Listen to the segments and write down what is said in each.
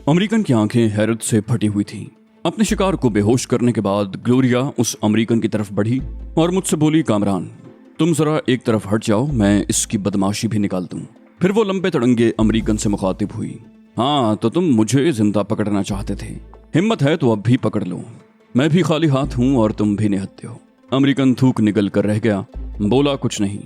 American की आंखें हैरत से फटी हुई थीं। अपने शिकार को बेहोश करने के बाद ग्लोरिया उस अमेरिकन की तरफ बढ़ी और मुझसे बोली, कामरान तुम जरा एक तरफ हट जाओ, मैं इसकी बदमाशी भी निकाल दूं। फिर वो लंबे तड़ंगे अमेरिकन से मुखातिब हुई, हाँ तो तुम मुझे जिंदा पकड़ना चाहते थे, हिम्मत है तो अब भी पकड़ लो, मैं भी खाली हाथ हूं और तुम भी निहत्ते हो। अमेरिकन थूक निकल कर रह गया, बोला कुछ नहीं।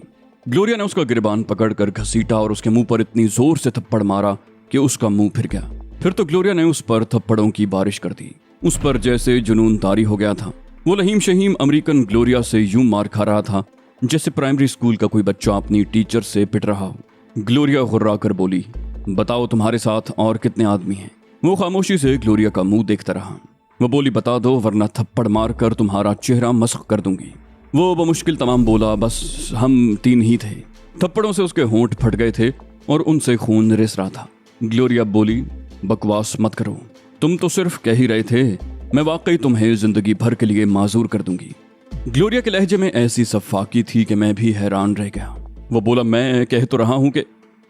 ग्लोरिया ने उसका गिरबान पकड़कर घसीटा और उसके मुंह पर इतनी जोर से थप्पड़ मारा कि उसका मुंह फिर गया। फिर तो ग्लोरिया ने उस पर थप्पड़ों की बारिश कर दी। उस पर जैसे जुनून तारी हो गया था। वो लहीम शहीम अमेरिकन ग्लोरिया से यूं मार खा रहा था जैसे प्राइमरी स्कूल का कोई बच्चा अपनी टीचर से पिट रहा हो। ग्लोरिया गुर्रा कर बोली, बताओ तुम्हारे साथ और कितने आदमी हैं? वो खामोशी से ग्लोरिया का मुंह देखता रहा। वो बोली, बता दो वरना थप्पड़ मार कर तुम्हारा चेहरा मस्ख कर दूंगी। वो बमुश्किल तमाम बोला, बस हम 3 ही थे। थप्पड़ों से उसके होंठ फट गए थे और उनसे खून रिस रहा था। ग्लोरिया बोली, बकवास मत करो, तुम तो सिर्फ कह ही रहे थे, मैं वाकई तुम्हें जिंदगी भर के लिए माजूर कर दूंगी। ग्लोरिया के लहजे में ऐसी सफाकी थी कि मैं भी हैरान रह गया। वो बोला, मैं कह तो रहा हूं कि।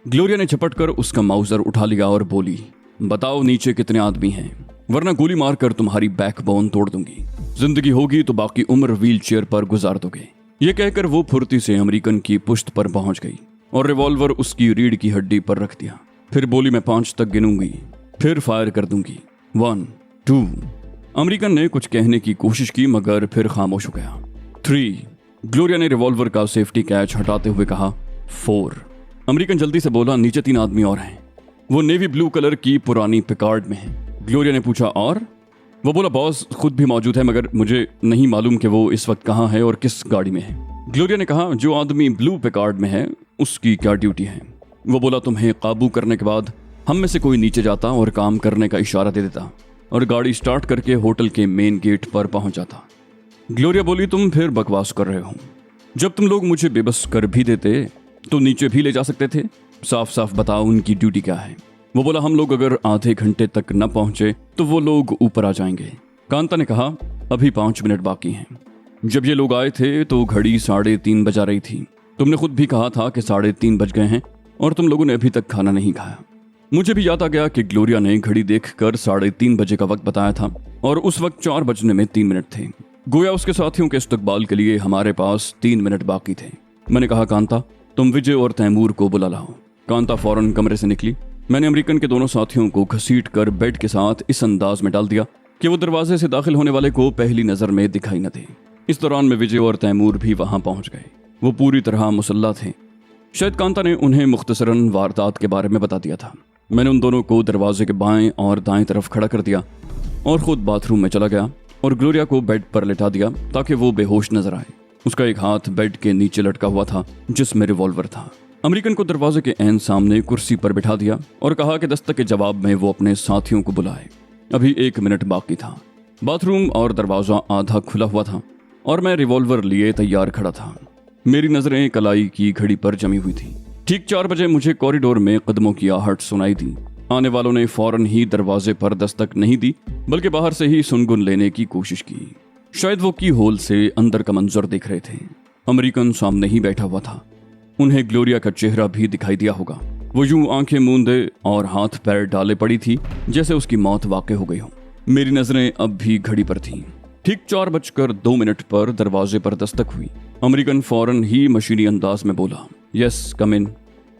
ग्लोरिया ने झपट कर उसका माउजर उठा लिया और बोली, बताओ नीचे कितने आदमी हैं, वरना गोली मारकर तुम्हारी बैकबोन तोड़ दूंगी। जिंदगी होगी तो बाकी उम्र व्हील चेयर पर गुजार दोगे। ये कहकर वो फुर्ती से अमेरिकन की पुश्त पर पहुंच गई और रिवॉल्वर उसकी रीढ़ की हड्डी पर रख दिया। फिर बोली, मैं 5 तक गिनूंगी, फिर फायर कर दूंगी। 1, 2। अमेरिकन ने कुछ कहने की कोशिश की मगर फिर खामोश हो गया। 3। ग्लोरिया ने रिवॉल्वर का सेफ्टी कैच हटाते हुए कहा, 4। अमेरिकन जल्दी से बोला, नीचे 3 आदमी और हैं, वो नेवी ब्लू कलर की पुरानी पिकार्ड में है। ग्लोरिया ने पूछा, और? वो बोला, बॉस खुद भी मौजूद है मगर मुझे नहीं मालूम कि वो इस वक्त कहाँ है और किस गाड़ी में है। ग्लोरिया ने कहा, जो आदमी ब्लू पिकार्ड में है उसकी क्या ड्यूटी है? वो बोला, तुम्हें काबू करने के बाद हम में से कोई नीचे जाता और काम करने का इशारा दे देता और गाड़ी स्टार्ट करके होटल के मेन गेट पर पहुंच जाता। ग्लोरिया बोली, तुम फिर बकवास कर रहे हो, जब तुम लोग मुझे बेबस कर भी देते तो नीचे भी ले जा सकते थे। साफ साफ बताओ उनकी ड्यूटी क्या है? वो बोला, हम लोग अगर आधे घंटे तक न पहुंचे तो वो लोग ऊपर आ जाएंगे। कांता ने कहा, अभी 5 मिनट बाकी हैं। जब ये लोग आए थे तो घड़ी 3:30 बजा रही थी। तुमने खुद भी कहा था कि 3:30 बज गए हैं और तुम लोगों ने अभी तक खाना नहीं खाया। मुझे भी याद आ गया कि ग्लोरिया ने घड़ी देखकर 3:30 बजे का वक्त बताया था और उस वक्त 4 बजने में 3 मिनट थे। गोया उसके साथियों के इस्तकबाल के लिए हमारे पास 3 मिनट बाकी थे। मैंने कहा, कांता तुम विजय और तैमूर को बुला लाओ। कांता फौरन कमरे से निकली। मैंने अमेरिकन के दोनों साथियों को घसीट कर बेड के साथ इस अंदाज में डाल दिया कि वो दरवाजे से दाखिल होने वाले को पहली नजर में दिखाई न दे। इस दौरान में विजय और तैमूर भी वहां पहुंच गए। वो पूरी तरह मुसल्ला थे। शायद कांता ने उन्हें मुख्तसरन वारदात के बारे में बता दिया था। मैंने उन दोनों को दरवाजे के बाएं और दाएं तरफ खड़ा कर दिया और खुद बाथरूम में चला गया और ग्लोरिया को बेड पर लिटा दिया ताकि वो बेहोश नजर आए। उसका एक हाथ बेड के नीचे लटका हुआ था जिसमें रिवॉल्वर था। अमेरिकन को दरवाजे के ऐन सामने कुर्सी पर बिठा दिया और कहा कि दस्तक के जवाब में वो अपने साथियों को बुलाए। अभी 1 मिनट बाकी था। बाथरूम और दरवाजा आधा खुला हुआ था और मैं रिवॉल्वर लिए तैयार खड़ा था। मेरी नजरें कलाई की घड़ी पर जमी हुई थी। ठीक 4 बजे मुझे कॉरिडोर में कदमों की आहट सुनाई दी। आने वालों ने फौरन ही दरवाजे पर दस्तक नहीं दी बल्कि बाहर से ही सुनगुन लेने की कोशिश की। शायद वो की होल से अंदर का मंजर देख रहे थे। अमेरिकन सामने ही बैठा हुआ था। उन्हें ग्लोरिया का चेहरा भी दिखाई दिया होगा। वो यूं आंखें मूंदे और हाथ पैर डाले पड़ी थी जैसे उसकी मौत वाक़ई हो गई हो। मेरी नजरें अब भी घड़ी पर थीं। ठीक 4:02 पर दरवाजे पर दस्तक हुई। अमेरिकन फौरन ही मशीनी अंदाज में बोला, यस कम इन।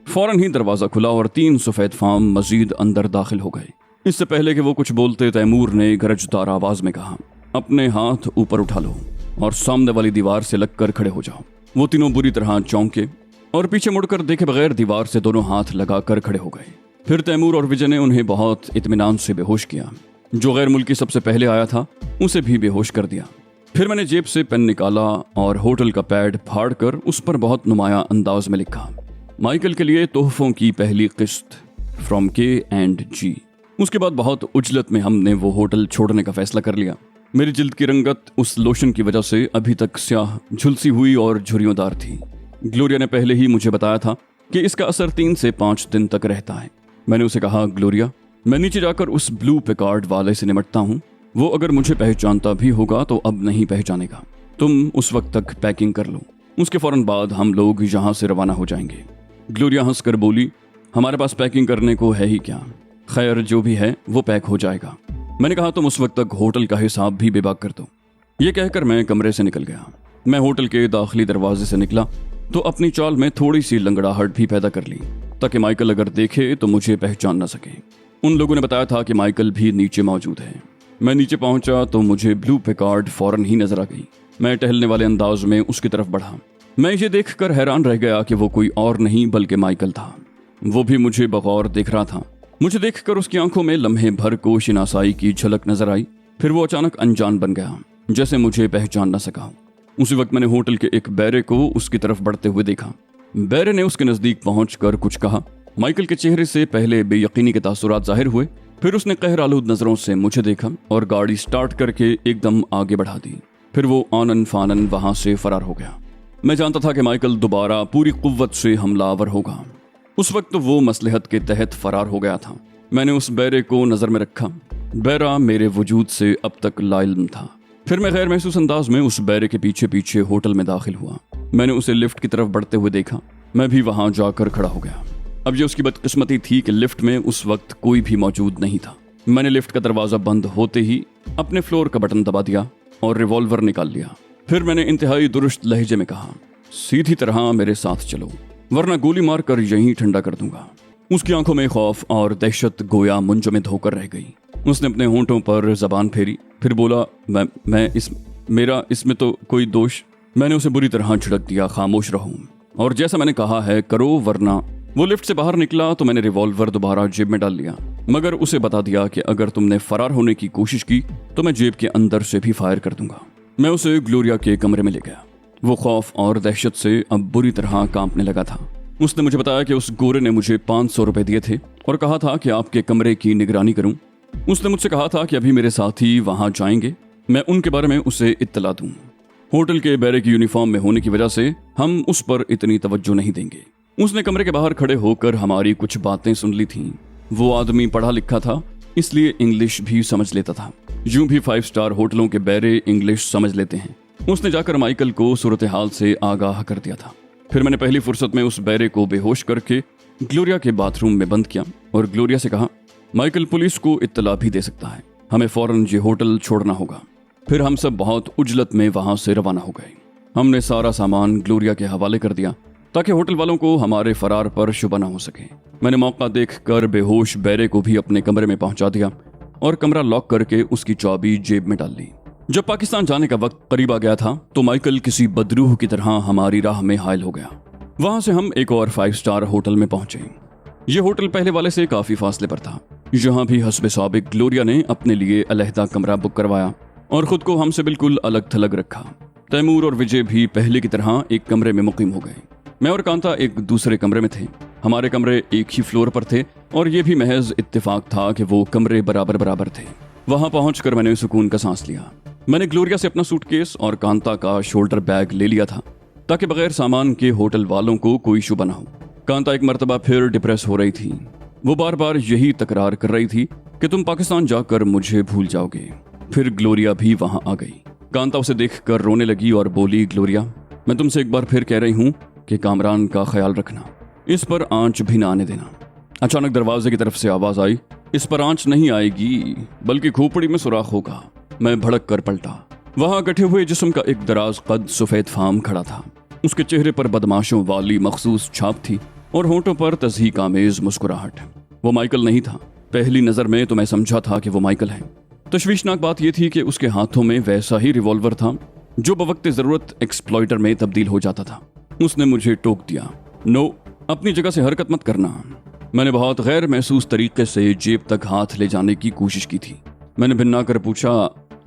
फौरन ही दरवाजा खुला और 3 सफेद फार्म मजीद अंदर दाखिल हो गए। इससे पहले कि वो कुछ बोलते तैमूर ने गरजदार आवाज में कहा, अपने हाथ ऊपर उठा लो और सामने वाली दीवार से लगकर खड़े हो जाओ। वो तीनों बुरी तरह चौंके और पीछे मुड़कर देखे बगैर दीवार से दोनों हाथ लगाकर खड़े हो गए। फिर तैमूर और विजय ने उन्हें बहुत इत्मीनान से बेहोश किया। जो गैर मुल्की सबसे पहले आया था उसे भी बेहोश कर दिया। फिर मैंने जेब से पेन निकाला और होटल का पैड फाड़कर उस पर बहुत नुमाया अंदाज में लिखा, माइकल के लिए तोहफों की पहली किस्त फ्रॉम K&G। उसके बाद बहुत उजलत में हमने वो होटल छोड़ने का फैसला कर लिया। मेरी जिल्द की रंगत उस लोशन की वजह से अभी तक स्याह, झुलसी हुई और झुर्रियोंदार थी। ग्लोरिया ने पहले ही मुझे बताया था कि इसका असर 3 से 5 दिन तक रहता है। मैंने उसे कहा, ग्लोरिया मैं नीचे जाकर उस ब्लू पिकार्ड वाले से निपटता हूँ। वो अगर मुझे पहचानता भी होगा तो अब नहीं पहचानेगा। तुम उस वक्त तक पैकिंग कर लो, उसके फौरन बाद हम लोग यहाँ से रवाना हो जाएंगे। ग्लोरिया हंसकर बोली, हमारे पास पैकिंग करने को है ही क्या, खैर जो भी है वो पैक हो जाएगा। मैंने कहा तुम उस वक्त तक होटल का हिसाब भी बेबाक कर दो। ये कहकर मैं कमरे से निकल गया। मैं होटल के दाखिली दरवाजे से निकला तो अपनी चाल में थोड़ी सी लंगड़ाहट भी पैदा कर ली ताकि माइकल अगर देखे तो मुझे पहचान न सके। उन लोगों ने बताया था कि माइकल भी नीचे मौजूद है। मैं नीचे पहुंचा तो मुझे ब्लू पिकार्ड फौरन ही नजर आ गई। मैं टहलने वाले अंदाज में उसकी तरफ बढ़ा। मैं ये देखकर हैरान रह गया कि वो कोई और नहीं बल्कि माइकल था। वो भी मुझे बगौर देख रहा था। मुझे देखकर उसकी आंखों में लम्हे भर को शिनासाई की झलक नजर आई। फिर वो अचानक अनजान बन गया, जैसे मुझे पहचान न सका। उसी वक्त मैंने होटल के एक बैरे को उसकी तरफ बढ़ते हुए देखा। बैरे ने उसके नजदीक पहुंचकर कुछ कहा। माइकल के चेहरे से पहले बेयकीनी के तासुरात जाहिर हुए, फिर उसने कहरालूद नजरों से मुझे देखा और गाड़ी स्टार्ट करके एकदम आगे बढ़ा दी। फिर वो आनन फानन वहां से फरार हो गया। मैं जानता था कि माइकल दोबारा पूरी कुव्वत से हमलावर होगा। उस वक्त वो मसलहत के तहत फरार हो गया था। मैंने उस बैरे को नजर में रखा। बैरा मेरे वजूद से अब तक लाइल्म था। फिर मैं गैर महसूस अंदाज में उस बैरे के पीछे पीछे होटल में दाखिल हुआ। मैंने उसे लिफ्ट की तरफ बढ़ते हुए देखा। मैं भी वहां जाकर खड़ा हो गया। अब ये उसकी बदकिस्मती थी कि लिफ्ट में उस वक्त कोई भी मौजूद नहीं था। मैंने लिफ्ट का दरवाजा बंद होते ही अपने फ्लोर का बटन दबा दिया और रिवॉल्वर निकाल लिया। फिर मैंने इंतहाई दुरुस्त लहजे में कहा, सीधी तरह मेरे साथ चलो वरना गोली मारकर यहीं ठंडा कर दूंगा। उसकी आंखों में खौफ और दहशत गोया मुंजमद होकर रह गई। उसने अपने होंठों पर जबान फेरी, फिर बोला, मेरा इसमें तो कोई दोष। मैंने उसे बुरी तरह झिड़क दिया, खामोश रहूं और जैसा मैंने कहा है करो वरना। वो लिफ्ट से बाहर निकला तो मैंने रिवॉल्वर दोबारा जेब में डाल लिया, मगर उसे बता दिया कि अगर तुमने फरार होने की कोशिश की तो मैं जेब के अंदर से भी फायर कर दूंगा। मैं उसे ग्लोरिया के कमरे में ले गया। वो खौफ और दहशत से अब बुरी तरह कांपने लगा था। उसने मुझे बताया कि उस गोरे ने मुझे 500 रुपए दिए थे और कहा था कि आपके कमरे की निगरानी करूं। उसने मुझसे कहा था कि अभी मेरे साथी वहां जाएंगे, मैं उनके बारे में उसे इत्तला दूं। होटल के बैरे की यूनिफॉर्म में होने की वजह से हम उस पर इतनी तवज्जो नहीं देंगे। उसने कमरे के बाहर खड़े होकर हमारी कुछ बातें सुन ली थीं। वो आदमी पढ़ा लिखा था, इसलिए इंग्लिश भी समझ लेता था। यूं भी 5 स्टार होटलों के बैरे इंग्लिश समझ लेते हैं। उसने जाकर माइकल को सूरत हाल से आगाह कर दिया था। फिर मैंने पहली फुर्सत में उस बैरे को बेहोश करके ग्लोरिया के बाथरूम में बंद किया और ग्लोरिया से कहा, माइकल पुलिस को इत्तला भी दे सकता है, हमें फौरन ये होटल छोड़ना होगा। फिर हम सब बहुत उजलत में वहां से रवाना हो गए। हमने सारा सामान ग्लोरिया के हवाले कर दिया ताकि होटल वालों को हमारे फरार पर शुबा न हो सके। मैंने मौका देखकर बेहोश बैरे को भी अपने कमरे में पहुंचा दिया और कमरा लॉक करके उसकी चाबी जेब में डाल ली। जब पाकिस्तान जाने का वक्त करीब आ गया था तो माइकल किसी बदरूह की तरह हमारी राह में हायल हो गया। वहां से हम एक और 5 स्टार होटल में पहुंचे। ये होटल पहले वाले से काफी फासले पर था। यहाँ भी हस्बे साबिक ग्लोरिया ने अपने लिए अलहदा कमरा बुक करवाया और खुद को हमसे बिल्कुल अलग थलग रखा। तैमूर और विजय भी पहले की तरह एक कमरे में मुकीम हो गए। मैं और कांता एक दूसरे कमरे में थे। हमारे कमरे एक ही फ्लोर पर थे और ये भी महज इत्तेफाक था कि वो कमरे बराबर बराबर थे। वहां पहुंचकर मैंने सुकून का सांस लिया। मैंने ग्लोरिया से अपना सूटकेस और कांता का शोल्डर बैग ले लिया था ताकि बगैर सामान के होटल वालों को कोई शुबा न हो। कांता एक मर्तबा फिर डिप्रेस हो रही थी। वो बार बार यही तकरार कर रही थी कि तुम पाकिस्तान जाकर मुझे भूल जाओगे। फिर ग्लोरिया भी वहां आ गई। कांता उसे देखकर रोने लगी और बोली, ग्लोरिया, मैं तुमसे एक बार फिर कह रही हूं कि कामरान का ख्याल रखना, इस पर आंच भी ना आने देना। अचानक दरवाजे की तरफ से आवाज आई, इस पर आंच नहीं आएगी बल्कि खोपड़ी में सुराख होगा। मैं भड़क कर पलटा। वहां गठे हुए जिस्म का एक दराज कद सफेद फाम खड़ा था। उसके चेहरे पर बदमाशों वाली मखसूस छाप थी और होंठों पर तज़हीक आमेज मुस्कुराहट। वो माइकल नहीं था। पहली नजर में तो मैं समझा था कि वो माइकल है। तशवीशनाक बात यह थी कि उसके हाथों में वैसा ही रिवॉल्वर था जो बवक्त जरूरत एक्सप्लॉइटर में तब्दील हो जाता था। उसने मुझे टोक दिया, नो, अपनी जगह से हरकत मत करना। मैंने बहुत गैर महसूस तरीके से जेब तक हाथ ले जाने की कोशिश की थी। मैंने भिन्ना कर पूछा,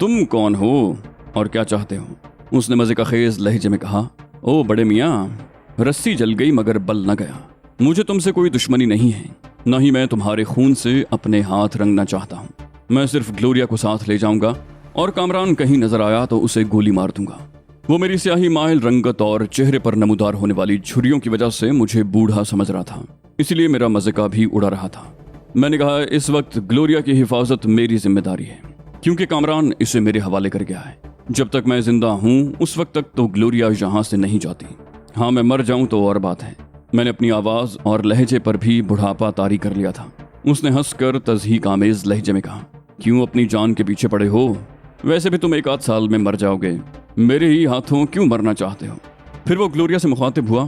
तुम कौन हो और क्या चाहते हो? उसने मजे का खेज लहजे में कहा, ओ बड़े मियाँ, रस्सी जल गई मगर बल न गया। मुझे तुमसे कोई दुश्मनी नहीं है, न ही मैं तुम्हारे खून से अपने हाथ रंगना चाहता हूँ। मैं सिर्फ ग्लोरिया को साथ ले जाऊंगा और कामरान कहीं नजर आया तो उसे गोली मार दूंगा। वो मेरी स्याही माइल रंगत और चेहरे पर नमूदार होने वाली झुर्रियों की वजह से मुझे बूढ़ा समझ रहा था, इसलिए मेरा मज़ाक भी उड़ा रहा था। मैंने कहा, इस वक्त ग्लोरिया की हिफाजत मेरी जिम्मेदारी है क्योंकि कामरान इसे मेरे हवाले कर गया है। जब तक मैं जिंदा हूँ उस वक्त तक तो ग्लोरिया यहाँ से नहीं जाती। हाँ, मैं मर जाऊं तो और बात है। मैंने अपनी आवाज और लहजे पर भी बुढ़ापा तारी कर लिया था। उसने हंसकर तज़हीक आमेज लहजे में कहा, क्यों अपनी जान के पीछे पड़े हो? वैसे भी तुम 1 आध साल में मर जाओगे, मेरे ही हाथों क्यों मरना चाहते हो? फिर वो ग्लोरिया से मुखातिब हुआ,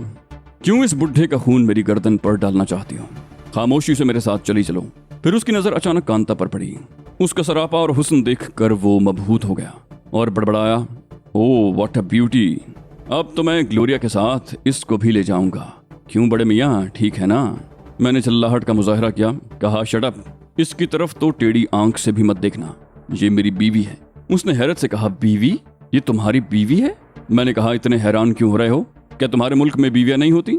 क्यों इस बुढ़े का खून मेरी गर्दन पर डालना चाहती हो? खामोशी से मेरे साथ चली चलो। फिर उसकी नजर अचानक कांता पर पड़ी। उसका सरापा और हुस्न देखकर वो मबहूत हो गया और बड़बड़ाया, ओह व्हाट अ ब्यूटी, अब तो मैं ग्लोरिया के साथ इसको भी ले जाऊंगा। क्यों बड़े मियाँ, ठीक है ना? मैंने चिल्लाहट का मुजाहरा किया, कहा शट अप, इसकी तरफ तो टेढ़ी आंख से भी मत देखना, ये मेरी बीवी है। उसने हैरत से कहा, बीवी? ये तुम्हारी बीवी है? मैंने कहा, इतने हैरान क्यों हो रहे हो, क्या तुम्हारे मुल्क में बीवियां नहीं होती?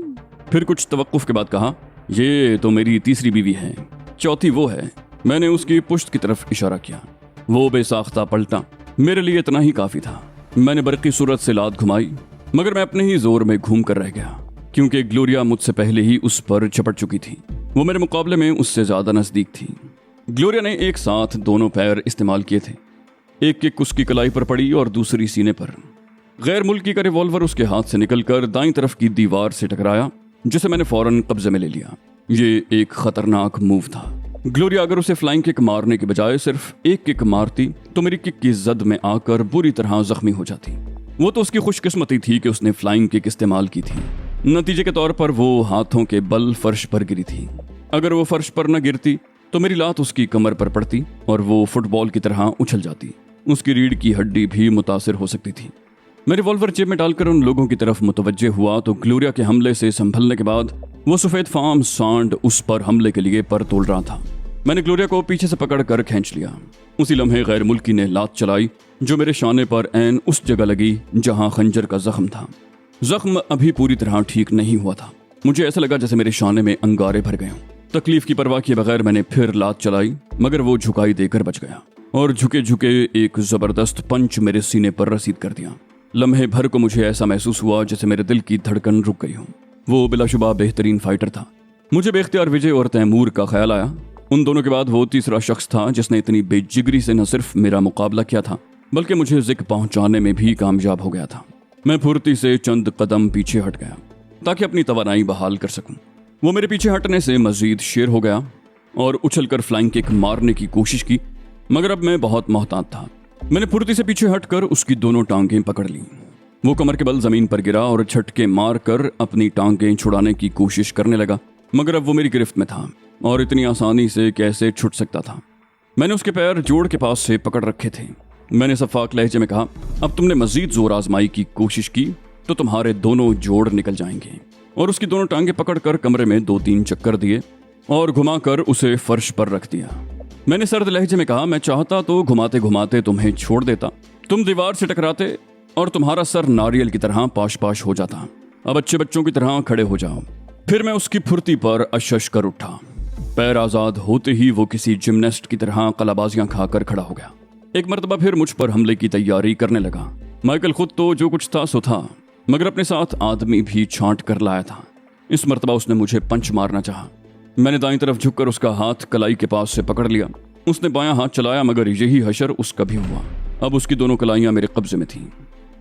फिर कुछ तवक्कुफ के बाद कहा, ये तो मेरी तीसरी बीवी है, चौथी वो है। मैंने उसकी पुश्त की तरफ इशारा किया। वो बेसाख्ता पलटा। मेरे लिए इतना ही काफी था। मैंने बरकी सूरत से लात घुमाई, मगर मैं अपने ही जोर में घूम कर रह गया, क्योंकि ग्लोरिया मुझसे पहले ही उस पर झपट चुकी थी। वो मेरे मुकाबले में उससे ज्यादा नजदीक थी। ग्लोरिया ने एक साथ दोनों पैर इस्तेमाल किए थे। एक किक उसकी कलाई पर पड़ी और दूसरी सीने पर। गैर मुल्की का रिवॉल्वर उसके हाथ से निकलकर दाईं तरफ की दीवार से टकराया, जिसे मैंने फौरन कब्जे में ले लिया। ये एक खतरनाक मूव था। ग्लोरिया अगर उसे फ्लाइंग किक मारने के बजाय सिर्फ एक किक मारती तो मेरी किक की जद में आकर बुरी तरह जख्मी हो जाती। वो तो उसकी खुशकिस्मती थी कि उसने फ्लाइंग किक इस्तेमाल की थी। नतीजे के तौर पर वो हाथों के बल फर्श पर गिरी थी। अगर वो फर्श पर न गिरती तो मेरी लात उसकी कमर पर पड़ती और वो फुटबॉल की तरह उछल जाती। उसकी रीढ़ की हड्डी भी मुतासिर हो सकती थी। मैं रिवॉल्वर जेब में डालकर उन लोगों की तरफ मुतवज्जे हुआ तो ग्लोरिया के हमले से संभलने के बाद वो सफेद फार्म सांड उस पर हमले के लिए पर तोल रहा था। मैंने ग्लोरिया को पीछे से पकड़कर खींच लिया। उसी लम्हे गैर मुल्की ने लात चलाई, जो मेरे शाने पर ऐन उस जगह लगी जहां खंजर का जख्म था। जख्म अभी पूरी तरह ठीक नहीं हुआ था। मुझे ऐसा लगा जैसे मेरे शाने में अंगारे भर गए हों। तकलीफ की परवाह किए बगैर मैंने फिर लात चलाई, मगर वो झुकाई देकर बच गया और झुके झुके एक जबरदस्त पंच मेरे सीने पर रसीद कर दिया। लम्हे भर को मुझे ऐसा महसूस हुआ जैसे मेरे दिल की धड़कन रुक गई हो। वो बिलाशुबा बेहतरीन फाइटर था। मुझे बेख्तियार विजय और तैमूर का ख्याल आया। उन दोनों के बाद वो तीसरा शख्स था जिसने इतनी बेजिगरी से न सिर्फ मेरा मुकाबला किया था, बल्कि मुझे जिक पहुंचाने में भी कामयाब हो गया था। मैं फुर्ती से चंद कदम पीछे हट गया ताकि अपनी तवानाई बहाल कर सकूं। वो मेरे पीछे हटने से मजीद शेर हो गया और उछलकर फ्लाइंग किक मारने की कोशिश की, मगर अब मैं बहुत मोहतात था। मैंने फुर्ती से पीछे हटकर उसकी दोनों टांगें पकड़ ली। वो कमर के बल जमीन पर गिरा और झटके मारकर अपनी टांगें छुड़ाने की कोशिश करने लगा, मगर अब वो मेरी गिरफ्त में था और इतनी आसानी से कैसे छुट सकता था। मैंने उसके पैर जोड़ के पास से पकड़ रखे थे। मैंने सफाक लहजे में कहा, अब तुमने मजीद जोर आजमाई की कोशिश की तो तुम्हारे दोनों जोड़ निकल जाएंगे। और उसकी दोनों टांगें पकड़कर कमरे में 2-3 चक्कर दिए और घुमाकर उसे फर्श पर रख दिया। मैंने सर्द लहजे में कहा, मैं चाहता तो घुमाते घुमाते तुम्हें छोड़ देता, तुम दीवार से टकराते और तुम्हारा सर नारियल की तरह पाश पाश हो जाता। अब अच्छे बच्चों की तरह खड़े हो जाओ। फिर मैं उसकी फुर्ती पर अशश कर उठा। पैर आजाद होते ही वो किसी जिमनास्ट की तरह कलाबाजियां खाकर खड़ा हो गया। एक मर्तबा फिर मुझ पर हमले की तैयारी करने लगा। माइकल खुद तो जो कुछ था सो था, मगर अपने साथ आदमी भी छांट कर लाया था। इस मर्तबा उसने मुझे पंच मारना चाहा। मैंने दाईं तरफ झुककर उसका हाथ कलाई के पास से पकड़ लिया। उसने बायां हाथ चलाया, मगर यही हशर उसका भी हुआ। अब उसकी दोनों कलाइयां मेरे कब्जे में थीं।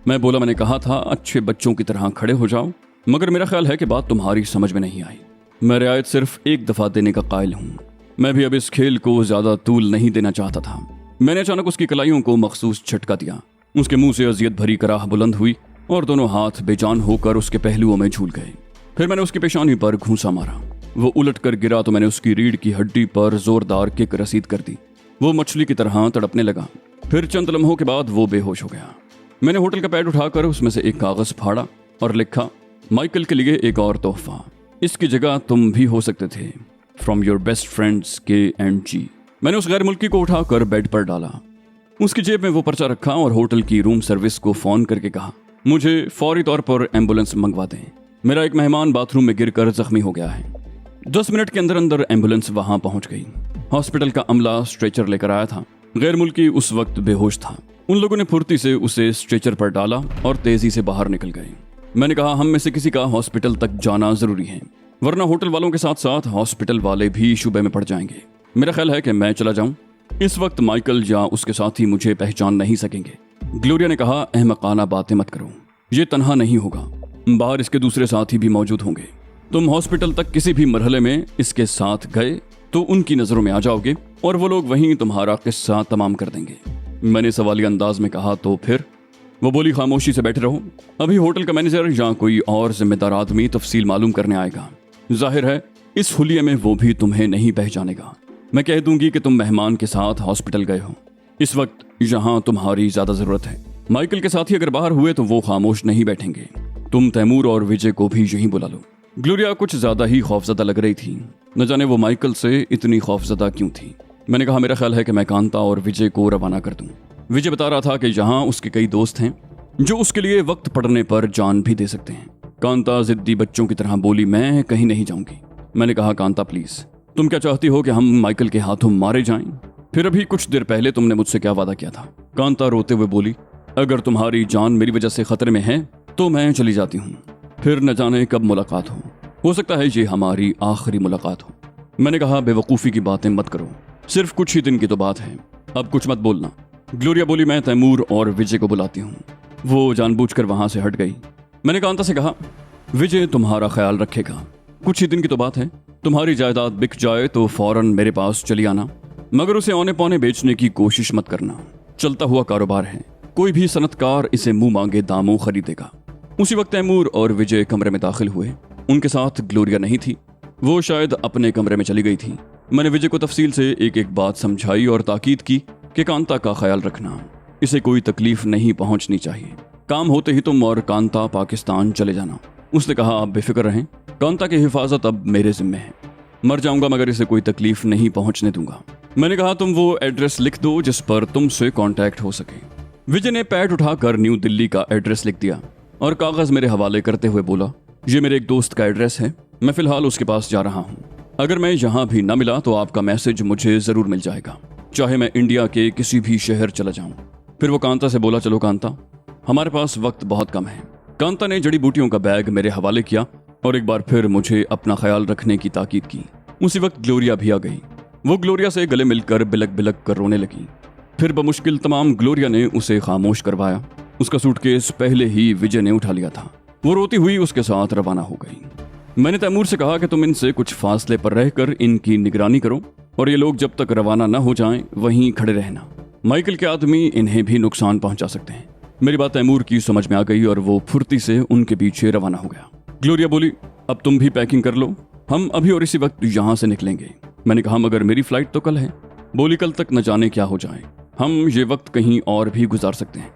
मैं बोला, मैंने कहा था अच्छे बच्चों की तरह खड़े हो जाओ, मगर मेरा ख्याल है कि बात तुम्हारी समझ में नहीं आई। मैं रियायत सिर्फ एक दफा देने का कायल हूँ। मैं भी अब इस खेल को ज्यादा तूल नहीं देना चाहता था। मैंने अचानक उसकी कलाइयों को मखसूस झटका दिया। उसके मुंह से अजियत भरी कराह बुलंद हुई और दोनों हाथ बेजान होकर उसके पहलुओं में झूल गए। फिर मैंने उसकी पेशानी पर घूंसा मारा। वो उलट कर गिरा तो मैंने उसकी रीढ़ की हड्डी पर जोरदार किक रसीद कर दी। वो मछली की तरह तड़पने लगा। फिर चंद लम्हों के बाद वो बेहोश हो गया। मैंने होटल का पैड उठाकर उसमें से एक कागज फाड़ा और लिखा, माइकल के लिए एक और तोहफा, इसकी जगह तुम भी हो सकते थे, from your best friends K&G। मैंने उस गैर मुल्की को उठाकर बेड पर डाला। उसकी जेब में वो पर्चा रखा और होटल की रूम सर्विस को फोन करके कहा, मुझे फौरी तौर पर एम्बुलेंस मंगवा दें। मेरा एक मेहमान बाथरूम में गिरकर जख्मी हो गया है। 10 मिनट के अंदर अंदर एम्बुलेंस वहां पहुंच गई। हॉस्पिटल का अमला स्ट्रेचर लेकर आया था। गैर मुल्की उस वक्त बेहोश था। उन लोगों ने फुर्ती से उसे स्ट्रेचर पर डाला और तेजी से बाहर निकल गए। मैंने कहा, हम में से किसी का हॉस्पिटल तक जाना जरूरी है, वरना होटल वालों के साथ साथ हॉस्पिटल वाले भी शुबे में पड़ जाएंगे। मेरा ख्याल है कि मैं चला जाऊं। इस वक्त माइकल या उसके साथी मुझे पहचान नहीं सकेंगे। ग्लोरिया ने कहा, अहमकाना बातें मत करो, ये तन्हा नहीं होगा, बाहर इसके दूसरे साथी भी मौजूद होंगे। तुम हॉस्पिटल तक किसी भी मरहले में इसके साथ गए तो उनकी नजरों में आ जाओगे और वो लोग वहीं तुम्हारा किस्सा तमाम कर देंगे। मैंने सवालिया अंदाज में कहा, तो फिर? वो बोली, खामोशी से बैठे रहो, अभी होटल का मैनेजर या कोई और जिम्मेदार आदमी तफसील मालूम करने आएगा। जाहिर है इस हुलिये में वो भी तुम्हें नहीं पहचानेगा। मैं कह दूंगी कि तुम मेहमान के साथ हॉस्पिटल गए हो, इस वक्त यहाँ तुम्हारी ज्यादा जरूरत है। माइकल के साथ ही अगर बाहर हुए तो वो खामोश नहीं बैठेंगे। तुम तैमूर और विजय को भी यहीं बुला लो। ग्लोरिया कुछ ज्यादा ही खौफजदा लग रही थी। न जाने वो माइकल से इतनी खौफजदा क्यों थी। मैंने कहा, मेरा ख्याल है कि मैं कांता और विजय को रवाना कर दूं। विजय बता रहा था कि यहाँ उसके कई दोस्त हैं जो उसके लिए वक्त पड़ने पर जान भी दे सकते हैं। कांता जिद्दी बच्चों की तरह बोली, मैं कहीं नहीं जाऊंगी। मैंने कहा, कांता प्लीज, तुम क्या चाहती हो कि हम माइकल के हाथों मारे जाएं? फिर अभी कुछ देर पहले तुमने मुझसे क्या वादा किया था? कांता रोते हुए बोली, अगर तुम्हारी जान मेरी वजह से खतरे में है तो मैं चली जाती हूँ, फिर न जाने कब मुलाकात हो सकता है ये हमारी आखिरी मुलाकात हो। मैंने कहा, बेवकूफ़ी की बातें मत करो, सिर्फ कुछ ही दिन की तो बात है, अब कुछ मत बोलना। ग्लोरिया बोली, मैं तैमूर और विजय को बुलाती हूँ। वो जानबूझकर वहां से हट गई। मैंने कांता से कहा, विजय तुम्हारा ख्याल रखेगा, कुछ ही दिन की तो बात है, तुम्हारी जायदाद बिक जाए तो फौरन मेरे पास चली आना, मगर उसे औने पौने बेचने की कोशिश मत करना। चलता हुआ कारोबार है, कोई भी सनतकार इसे मुंह मांगे दामों खरीदेगा। उसी वक्त तैमूर और विजय कमरे में दाखिल हुए। उनके साथ ग्लोरिया नहीं थी, वो शायद अपने कमरे में चली गई थी। मैंने विजय को तफसील से एक एक बात समझाई और ताकीद की कि कांता का ख्याल रखना, इसे कोई तकलीफ नहीं पहुंचनी चाहिए। काम होते ही तुम और कांता पाकिस्तान चले जाना। उसने कहा, आप बेफिक्र रहें, कांता की हिफाजत अब मेरे जिम्मे है। मर जाऊंगा मगर इसे कोई तकलीफ नहीं पहुंचने दूंगा। मैंने कहा, तुम वो एड्रेस लिख दो जिस पर तुमसे कांटेक्ट हो सके। विजय ने पैड उठाकर न्यू दिल्ली का एड्रेस लिख दिया और कागज मेरे हवाले करते हुए बोला, ये मेरे एक दोस्त का एड्रेस है, मैं फिलहाल उसके पास जा रहा हूँ। अगर मैं यहाँ भी न मिला तो आपका मैसेज मुझे जरूर मिल जाएगा, चाहे मैं इंडिया के किसी भी शहर चला जाऊँ। फिर वो कांता से बोला, चलो कांता, हमारे पास वक्त बहुत कम है। कांता ने जड़ी बूटियों का बैग मेरे हवाले किया और एक बार फिर मुझे अपना ख्याल रखने की ताकीद की। उसी वक्त ग्लोरिया भी आ गई। वो ग्लोरिया से गले मिलकर बिलक बिलक कर रोने लगी। फिर बमुश्किल तमाम ग्लोरिया ने उसे खामोश करवाया। उसका सूटकेस पहले ही विजय ने उठा लिया था। वो रोती हुई उसके साथ रवाना हो गई। मैंने तैमूर से कहा कि तुम इनसे कुछ फासले पर रहकर इनकी निगरानी करो और ये लोग जब तक रवाना न हो जाएं वहीं खड़े रहना। माइकल के आदमी इन्हें भी नुकसान पहुंचा सकते हैं। मेरी बात तैमूर की समझ में आ गई और वो फुर्ती से उनके पीछे रवाना हो गया। ग्लोरिया बोली, अब तुम भी पैकिंग कर लो, हम अभी और इसी वक्त यहाँ से निकलेंगे। मैंने कहा, मगर मेरी फ्लाइट तो कल है। बोली, कल तक न जाने क्या हो जाए, हम ये वक्त कहीं और भी गुजार सकते हैं।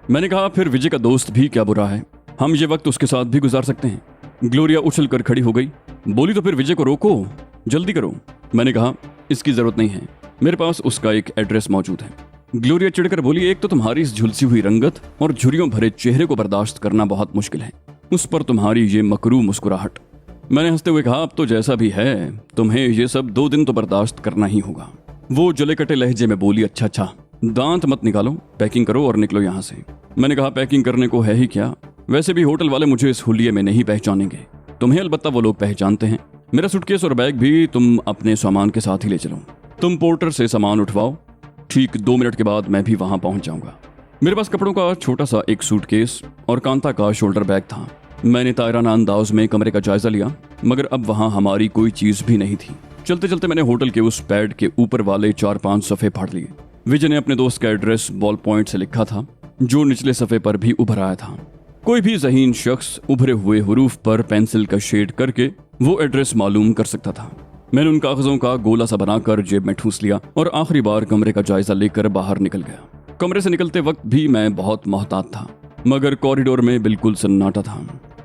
मैंने कहा, फिर विजय का दोस्त भी क्या बुरा है, हम ये वक्त उसके साथ भी गुजार सकते हैं। ग्लोरिया उछल कर खड़ी हो गई। बोली, तो फिर विजय को रोको, जल्दी करो। मैंने कहा, इसकी जरूरत नहीं है, मेरे पास उसका एक एड्रेस मौजूद है। ग्लोरिया चिढ़कर बोली, एक तो तुम्हारी इस झुलसी हुई रंगत और झुर्रियों भरे चेहरे को बर्दाश्त करना बहुत मुश्किल है, उस पर तुम्हारी ये मकरू मुस्कुराहट। मैंने हंसते हुए कहा, अब तो जैसा भी है तुम्हें ये सब 2 दिन तो बर्दाश्त करना ही होगा। वो जले कटे लहजे में बोली, अच्छा, दांत मत निकालो, पैकिंग करो और निकलो यहाँ से। मैंने कहा, पैकिंग करने को है ही क्या, वैसे भी होटल वाले मुझे इस हुलिये में नहीं पहचानेंगे, तुम्हें अलबत्ता वो लोग पहचानते हैं। मेरा सूटकेस और बैग भी तुम अपने सामान के साथ ही ले चलो। तुम पोर्टर से सामान उठवाओ, ठीक 2 मिनट के बाद मैं भी वहां पहुंच जाऊंगा। मेरे पास कपड़ों का छोटा सा एक सूटकेस और कांता का शोल्डर बैग था। मैंने तायराना अंदाज में कमरे का जायजा लिया, मगर अब वहां हमारी कोई चीज भी नहीं थी। चलते चलते मैंने होटल के उस पैड के ऊपर वाले 4-5 सफ़े फाड़ लिए। विजय ने अपने दोस्त का एड्रेस बॉल पॉइंट से लिखा था, जो निचले सफ़े पर भी उभर आया था। कोई भी ज़हीन शख्स उभरे हुए हुरूफ पर पेंसिल का शेड करके वो एड्रेस मालूम कर सकता था। मैंने उन कागजों का गोला सा बनाकर जेब में ठूस लिया और आखिरी बार कमरे का जायजा लेकर बाहर निकल गया। कमरे से निकलते वक्त भी मैं बहुत मोहतात था, मगर कॉरिडोर में बिल्कुल सन्नाटा था।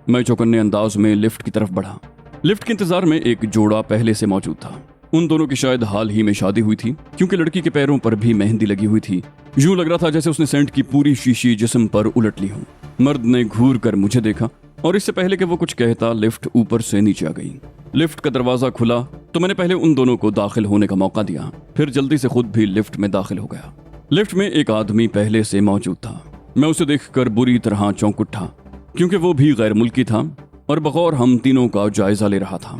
मैं चौकन्ने अंदाज में लिफ्ट की तरफ बढ़ा। लिफ्ट के इंतजार में एक जोड़ा पहले से मौजूद था। उन दोनों की शायद हाल ही में शादी हुई थी, क्योंकि लड़की के पैरों पर भी मेहंदी लगी हुई थी। यूं लग रहा था जैसे उसने सेंट की पूरी शीशी जिस्म पर उलट ली हो। मर्द ने घूर कर मुझे देखा और इससे पहले कि वो कुछ कहता, लिफ्ट ऊपर से नीचे आ गई। लिफ्ट का दरवाजा खुला तो मैंने पहले उन दोनों को दाखिल होने का मौका दिया, फिर जल्दी से खुद भी लिफ्ट में दाखिल हो गया। लिफ्ट में एक आदमी पहले से मौजूद था। मैं उसे देखकर बुरी तरह चौंक उठा, क्योंकि वो भी गैर मुल्की था और बगौर हम तीनों का जायजा ले रहा था।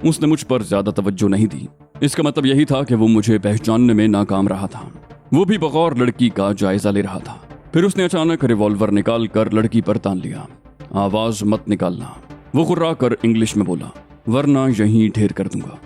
उसने मुझ पर ज्यादा तवज्जो नहीं दी। इसका मतलब यही था कि वो मुझे पहचानने में नाकाम रहा था। वो भी बगौर लड़की का जायजा ले रहा था। फिर उसने अचानक रिवॉल्वर निकाल कर लड़की पर तान लिया। आवाज मत निकालना, वो खुर्रा कर इंग्लिश में बोला, वरना यहीं ढेर कर दूंगा।